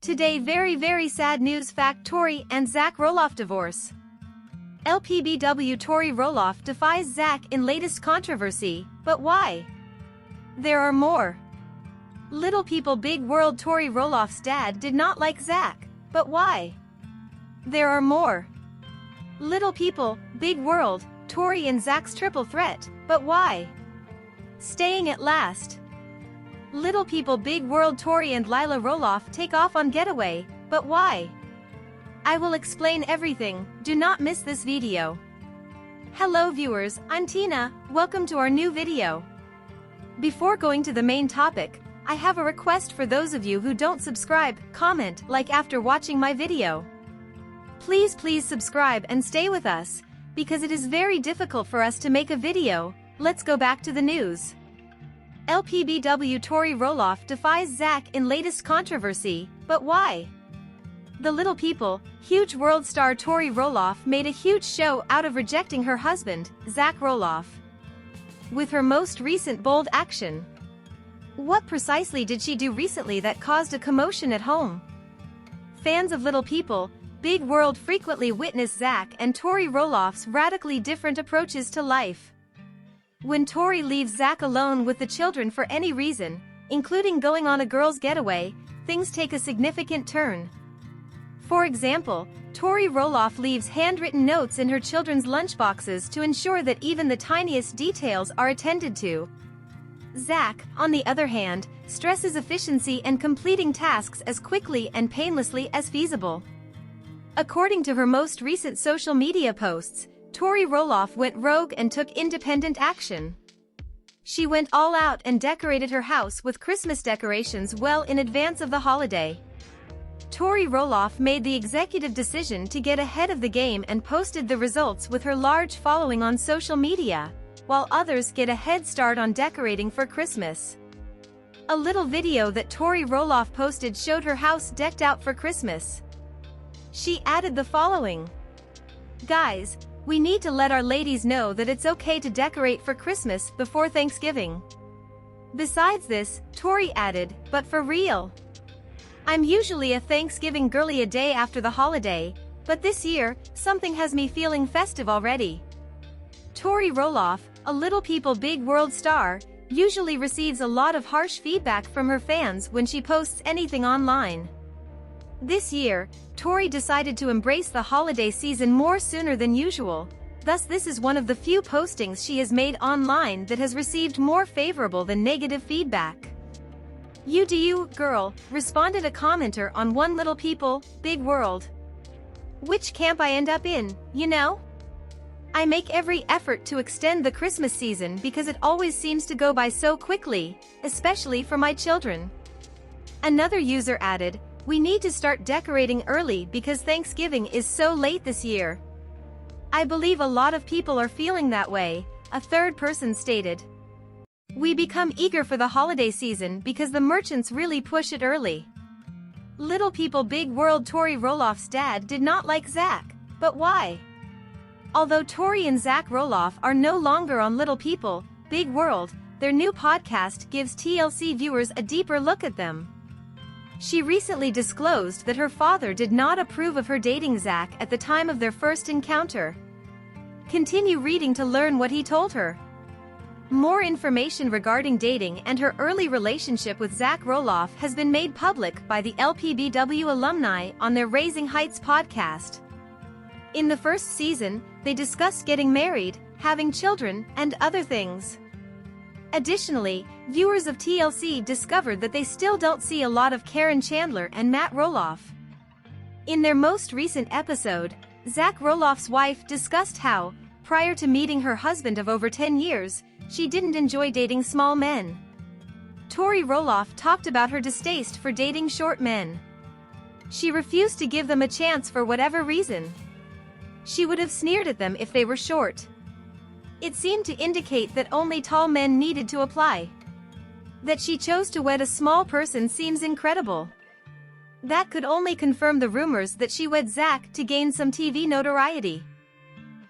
Today very sad news fact: Tori and Zach Roloff divorce. LPBW Tori Roloff defies Zach in latest controversy, but why? There are more. Little people big world: Tori Roloff's dad did not like Zach, but why? There are more. Little people, big world, Tori and Zach's triple threat, but why? Staying at last. Little people big world: Tori and Lilah Roloff take off on Getaway, but why? I will explain everything, do not miss this video. Hello viewers, I'm Tina, welcome to our new video. Before going to the main topic, I have a request for those of you who don't subscribe, comment, like after watching my video. Please subscribe and stay with us, because it is very difficult for us to make a video. Let's go back to the news. LPBW Tori Roloff defies Zach in latest controversy, but why? The little people, huge world star Tori Roloff made a huge show out of rejecting her husband, Zach Roloff, with her most recent bold action. What precisely did she do recently that caused a commotion at home? Fans of Little People, Big World frequently witness Zach and Tori Roloff's radically different approaches to life. When Tori leaves Zach alone with the children for any reason, including going on a girl's getaway, things take a significant turn. For example, Tori Roloff leaves handwritten notes in her children's lunchboxes to ensure that even the tiniest details are attended to. Zach, on the other hand, stresses efficiency and completing tasks as quickly and painlessly as feasible. According to her most recent social media posts, Tori Roloff went rogue and took independent action. She went all out and decorated her house with Christmas decorations well in advance of the holiday. Tori Roloff made the executive decision to get ahead of the game and posted the results with her large following on social media, while others get a head start on decorating for Christmas. A little video that Tori Roloff posted showed her house decked out for Christmas. She added the following: "Guys, we need to let our ladies know that it's okay to decorate for Christmas before Thanksgiving." Besides this, Tori added, "But for real, I'm usually a Thanksgiving girly a day after the holiday, but this year, something has me feeling festive already." Tori Roloff, a Little People Big World star, usually receives a lot of harsh feedback from her fans when she posts anything online. This year, Tori decided to embrace the holiday season more sooner than usual, thus this is one of the few postings she has made online that has received more favorable than negative feedback. "You do you, girl," responded a commenter on One Little People, Big World. "Which camp I end up in, you know? I make every effort to extend the Christmas season because it always seems to go by so quickly, especially for my children." Another user added, "We need to start decorating early because Thanksgiving is so late this year. I believe a lot of people are feeling that way," a third person stated. "We become eager for the holiday season because the merchants really push it early." Little People Big World Tori Roloff's dad did not like Zach, but why? Although Tori and Zach Roloff are no longer on Little People, Big World, their new podcast gives TLC viewers a deeper look at them. She recently disclosed that her father did not approve of her dating Zach at the time of their first encounter. Continue reading to learn what he told her. More information regarding dating and her early relationship with Zach Roloff has been made public by the LPBW alumni on their Raising Heights podcast. In the first season, they discussed getting married, having children, and other things. Additionally, viewers of TLC discovered that they still don't see a lot of Karen Chandler and Matt Roloff. In their most recent episode, Zach Roloff's wife discussed how, prior to meeting her husband of over 10 years, she didn't enjoy dating small men. Tori Roloff talked about her distaste for dating short men. She refused to give them a chance for whatever reason. She would have sneered at them if they were short. It seemed to indicate that only tall men needed to apply. That she chose to wed a small person seems incredible. That could only confirm the rumors that she wed Zach to gain some TV notoriety.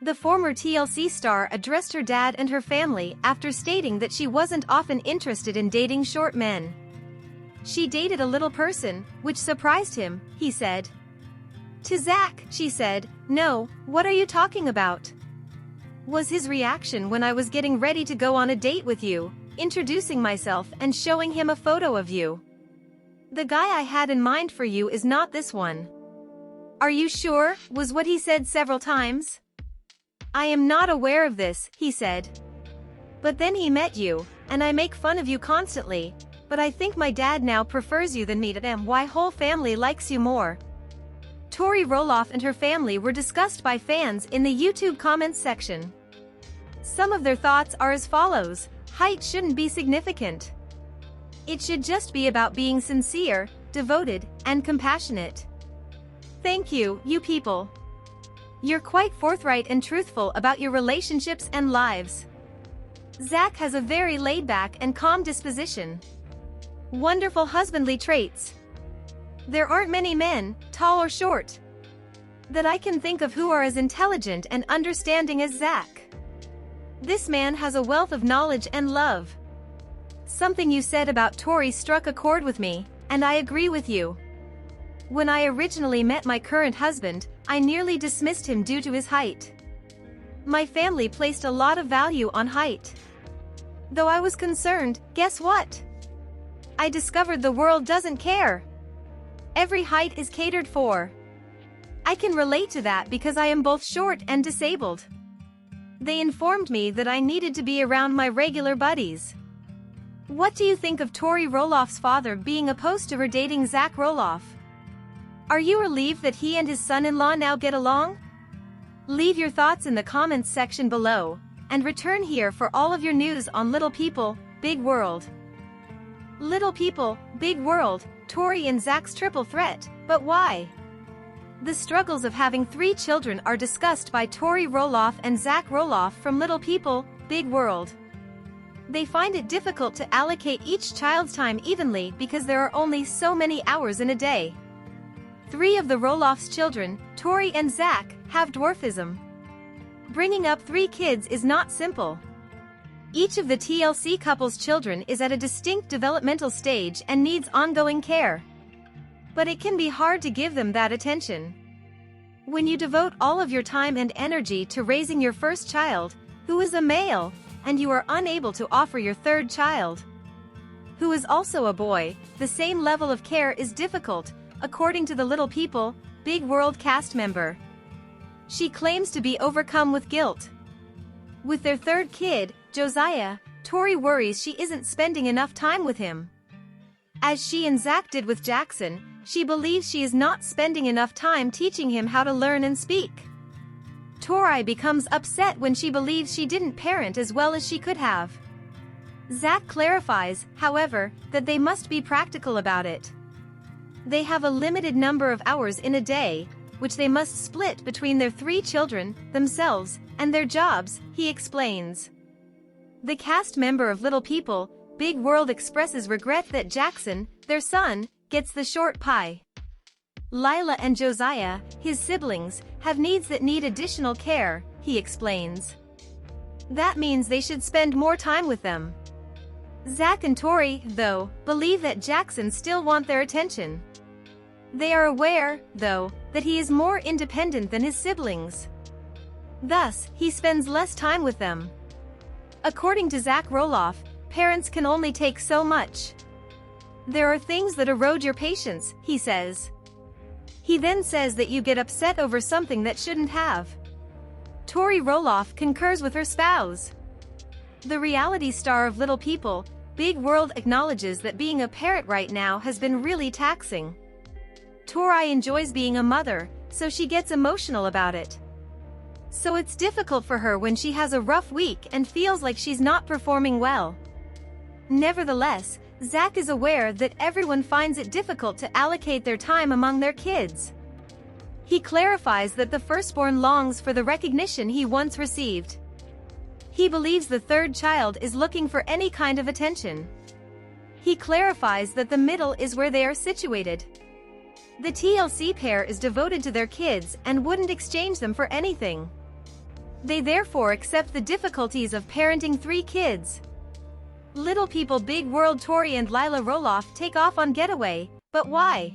The former TLC star addressed her dad and her family after stating that she wasn't often interested in dating short men. she dated a little person, which surprised him, he said. To Zach, she said, "No, what are you talking about?" Was his reaction when I was getting ready to go on a date with you, introducing myself and showing him a photo of you. The guy I had in mind for you is not this one. Are you sure? Was what he said several times. I am not aware of this, he said. But then he met you, and I make fun of you constantly, but I think my dad now prefers you than me to them. Why whole family likes you more. Tori Roloff and her family were discussed by fans in the YouTube comments section. Some of their thoughts are as follows: height shouldn't be significant. It should just be about being sincere, devoted, and compassionate. Thank you, you people. You're quite forthright and truthful about your relationships and lives. Zach has a very laid-back and calm disposition. Wonderful husbandly traits. There aren't many men, tall or short, that I can think of who are as intelligent and understanding as Zach. This man has a wealth of knowledge and love. Something you said about Tori struck a chord with me, and I agree with you. When I originally met my current husband, I nearly dismissed him due to his height. My family placed a lot of value on height. Though I was concerned, guess what? I discovered the world doesn't care. Every height is catered for. I can relate to that because I am both short and disabled. They informed me that I needed to be around my regular buddies. What do you think of Tori Roloff's father being opposed to her dating Zach Roloff? Are you relieved that he and his son-in-law now get along? Leave your thoughts in the comments section below, and return here for all of your news on Little People, Big World. Little People, Big World, Tori and Zach's triple threat, but why? The struggles of having 3 children are discussed by Tori Roloff and Zach Roloff from Little People, Big World. They find it difficult to allocate each child's time evenly because there are only so many hours in a day. 3 of the Roloffs' children, Tori and Zach, have dwarfism. Bringing up 3 kids is not simple. Each of the TLC couple's children is at a distinct developmental stage and needs ongoing care. But it can be hard to give them that attention. When you devote all of your time and energy to raising your first child, who is a male, and you are unable to offer your third child, who is also a boy, the same level of care is difficult, according to the Little People, Big World cast member. She claims to be overcome with guilt. With their third kid, Josiah, Tori worries she isn't spending enough time with him. As she and Zach did with Jackson, she believes she is not spending enough time teaching him how to learn and speak. Tori becomes upset when she believes she didn't parent as well as she could have. Zach clarifies, however, that they must be practical about it. They have a limited number of hours in a day, which they must split between their 3 children, themselves, and their jobs, he explains. The cast member of Little People, Big World expresses regret that Jackson, their son, gets the short pie. Lilah and Josiah, his siblings, have needs that need additional care, he explains. That means they should spend more time with them. Zach and Tori, though, believe that Jackson still want their attention. They are aware, though, that he is more independent than his siblings. Thus, he spends less time with them. According to Zach Roloff, parents can only take so much. There are things that erode your patience, he says. He then says that you get upset over something that shouldn't have. Tori Roloff concurs with her spouse. The reality star of Little People, Big World acknowledges that being a parent right now has been really taxing. Tori enjoys being a mother, so she gets emotional about it. So it's difficult for her when she has a rough week and feels like she's not performing well. Nevertheless, Zach is aware that everyone finds it difficult to allocate their time among their kids. He clarifies that the firstborn longs for the recognition he once received. He believes the third child is looking for any kind of attention. He clarifies that the middle is where they are situated. The TLC pair is devoted to their kids and wouldn't exchange them for anything. They therefore accept the difficulties of parenting 3 kids. Little People Big World. Tori and Lilah Roloff take off on Getaway, but why?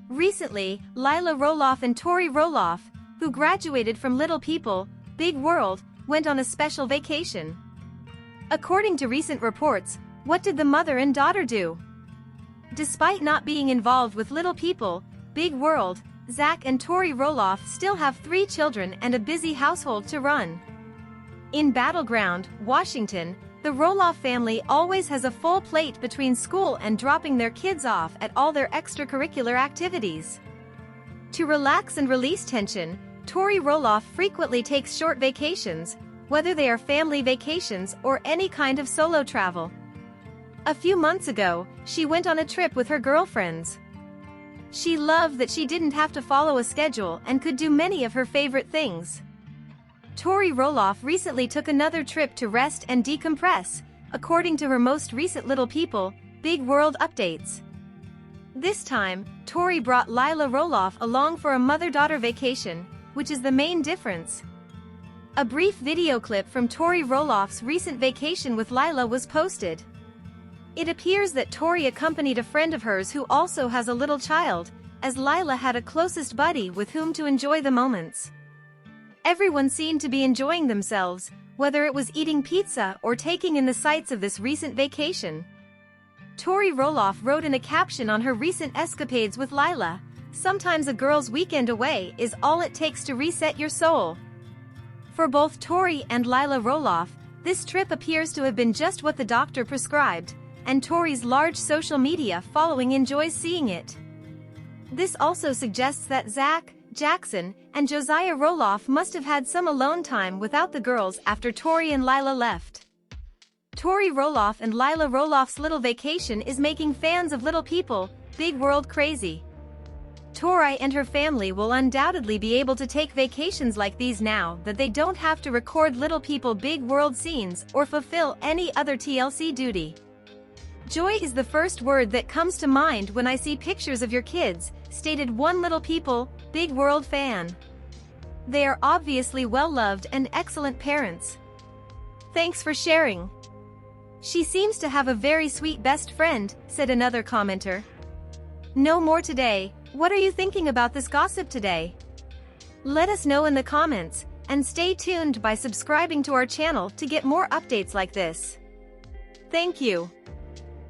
Recently, Lilah Roloff and Tori Roloff, who graduated from Little People Big World, went on a special vacation. According to recent reports, what did the mother and daughter do? Despite not being involved with Little People Big World, Zach and Tori Roloff still have 3 children and a busy household to run. In Battleground, Washington, the Roloff family always has a full plate between school and dropping their kids off at all their extracurricular activities. To relax and release tension, Tori Roloff frequently takes short vacations, whether they are family vacations or any kind of solo travel. A few months ago, she went on a trip with her girlfriends. She loved that she didn't have to follow a schedule and could do many of her favorite things. Tori Roloff recently took another trip to rest and decompress, according to her most recent Little People Big World updates. This time, Tori brought Lilah Roloff along for a mother-daughter vacation, which is the main difference. A brief video clip from Tori Roloff's recent vacation with Lilah was posted. It appears that Tori accompanied a friend of hers who also has a little child, as Lilah had a closest buddy with whom to enjoy the moments. Everyone seemed to be enjoying themselves, whether it was eating pizza or taking in the sights of this recent vacation. Tori Roloff wrote in a caption on her recent escapades with Lilah, "Sometimes a girl's weekend away is all it takes to reset your soul." For both Tori and Lilah Roloff, this trip appears to have been just what the doctor prescribed, and Tori's large social media following enjoys seeing it. This also suggests that Zach, Jackson, and Josiah Roloff must have had some alone time without the girls after Tori and Lilah left. Tori Roloff and Lilah Roloff's little vacation is making fans of Little People Big World crazy. Tori and her family will undoubtedly be able to take vacations like these now that they don't have to record Little People Big World scenes or fulfill any other TLC duty. "Joy is the first word that comes to mind when I see pictures of your kids," stated one Little People Big World fan. "They are obviously well-loved and excellent parents. Thanks for sharing. She seems to have a very sweet best friend," said another commenter. No more today. What are you thinking about this gossip today? Let us know in the comments, and stay tuned by subscribing to our channel to get more updates like this. Thank you.